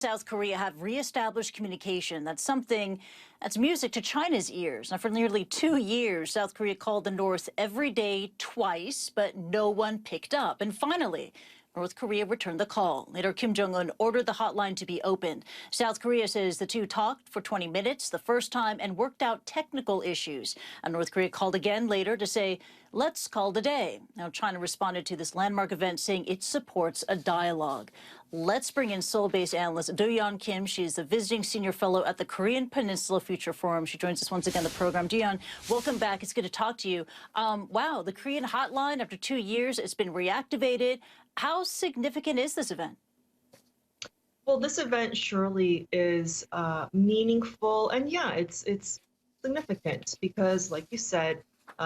South Korea have reestablished communication. That's something that's music to China's ears. Now, for nearly 2 years, South Korea called the North every day twice, but no one picked up. And finally, North Korea returned the call. Later, Kim Jong-un ordered the hotline to be opened. South Korea says the two talked for 20 minutes the first time and worked out technical issues. And North Korea called again later to say, let's call today. Now, China responded to this landmark event saying it supports a dialogue. Let's bring in Seoul-based analyst Duyeon Kim. She's a visiting senior fellow at the Korean Peninsula Future Forum. She joins us once again on the program. Duyeon, welcome back. It's good to talk to you. Wow, the Korean hotline, after 2 years, it's been reactivated. How significant is this event? Well, this event surely is meaningful, and yeah, it's significant because, like you said,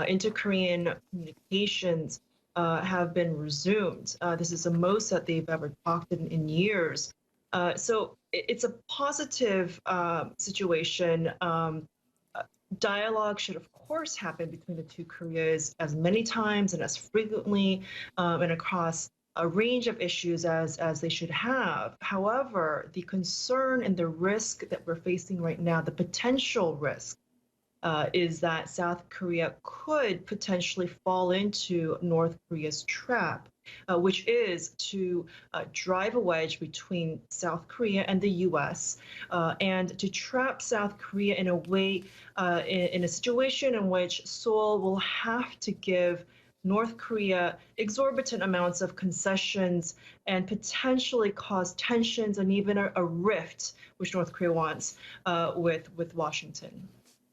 inter-Korean communications have been resumed. This is the most that they've ever talked in years. So it's a positive situation. Dialogue should, of course, happen between the two Koreas as many times and as frequently and across a range of issues as they should have. However, the concern and the risk that we're facing right now, the potential risk, is that South Korea could potentially fall into North Korea's trap, which is to drive a wedge between South Korea and the U.S. And to trap South Korea in a way, in a situation in which Seoul will have to give North Korea exorbitant amounts of concessions and potentially cause tensions and even a rift, which North Korea wants, with Washington.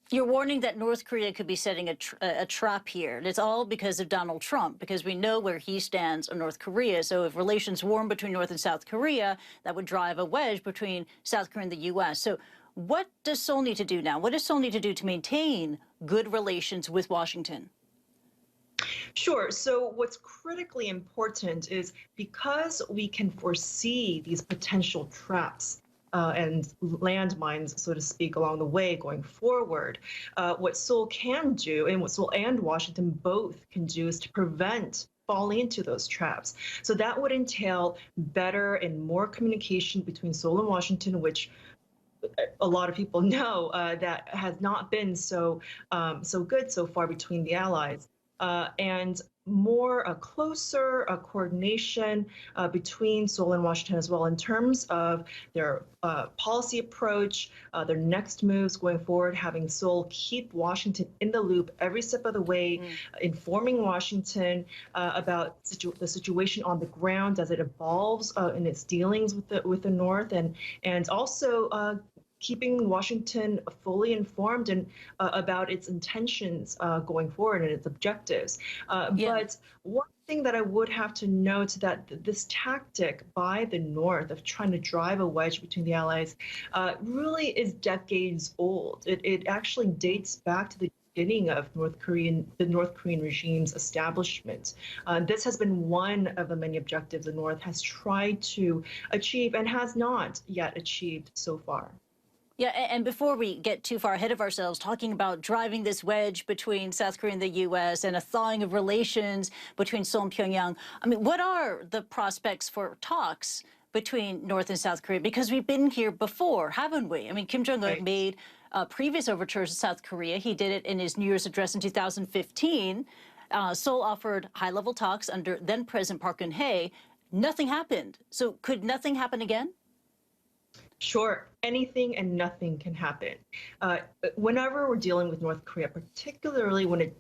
You're warning that North Korea could be setting a trap here. And it's all because of Donald Trump, because we know where he stands on North Korea. So if relations warm between North and South Korea, that would drive a wedge between South Korea and the U.S. So what does Seoul need to do now? What does Seoul need to do to maintain good relations with Washington? Sure. So what's critically important is because we can foresee these potential traps and landmines, so to speak, along the way going forward, what Seoul can do and what Seoul and Washington both can do is to prevent falling into those traps. So that would entail better and more communication between Seoul and Washington, which a lot of people know that has not been so good so far between the allies. And more closer coordination between Seoul and Washington as well in terms of their policy approach, their next moves going forward, having Seoul keep Washington in the loop every step of the way, informing Washington about the situation on the ground as it evolves in its dealings with the North, and also keeping Washington fully informed and about its intentions going forward and its objectives. But one thing that I would have to note that this tactic by the North of trying to drive a wedge between the allies really is decades old. It actually dates back to the beginning of the North Korean regime's establishment. This has been one of the many objectives the North has tried to achieve and has not yet achieved so far. Yeah, and before we get too far ahead of ourselves, talking about driving this wedge between South Korea and the U.S. and a thawing of relations between Seoul and Pyongyang, I mean, what are the prospects for talks between North and South Korea? Because we've been here before, haven't we? I mean, Kim Jong-un made previous overtures to South Korea. He did it in his New Year's address in 2015. Seoul offered high-level talks under then-President Park Geun-hye. Nothing happened. So could nothing happen again? Sure, anything and nothing can happen. Whenever we're dealing with North Korea, particularly when it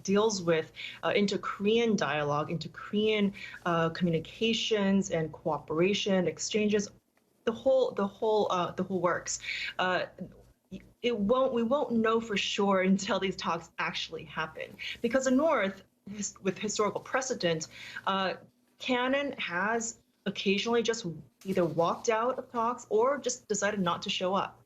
deals with inter-Korean dialogue, inter-Korean communications and cooperation, exchanges, the whole works. We won't know for sure until these talks actually happen, because the North, with historical precedent, can and has occasionally just either walked out of talks or just decided not to show up.